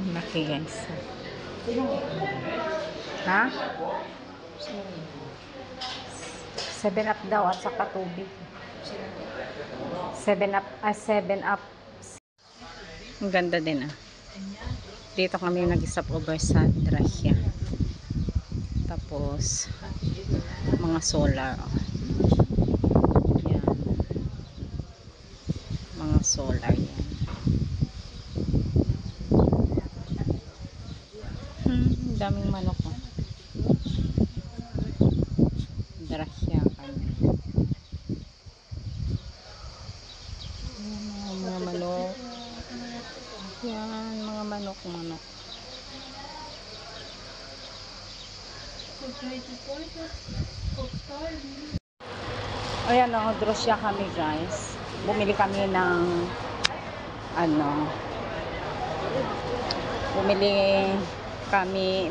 Laki guys. Ha? 7 up daw at saka tubig. 7 up, 7 up. Ang ganda din ah. Dito kami nag-stop over sa Drahia. Tapos mga solar. Oh. Yan. Mga solar yan. Daming manok oh. Drahia kami. Mga manok. Yan, mga manok. Ayan o, Drahia kami guys. Bumili kami ng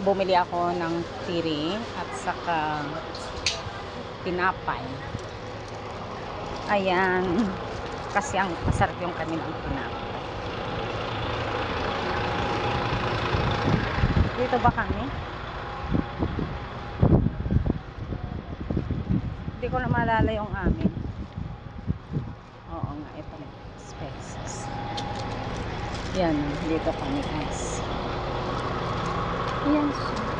bumili ako ng tiri at saka tinapay. Ayan, kasi ang masarap yung kami ng tinapay. Dito ba kami? Hindi ko na maalala yung amin. Oo nga, ito na. Spaces. Yan, dito kami guys. Yan siya.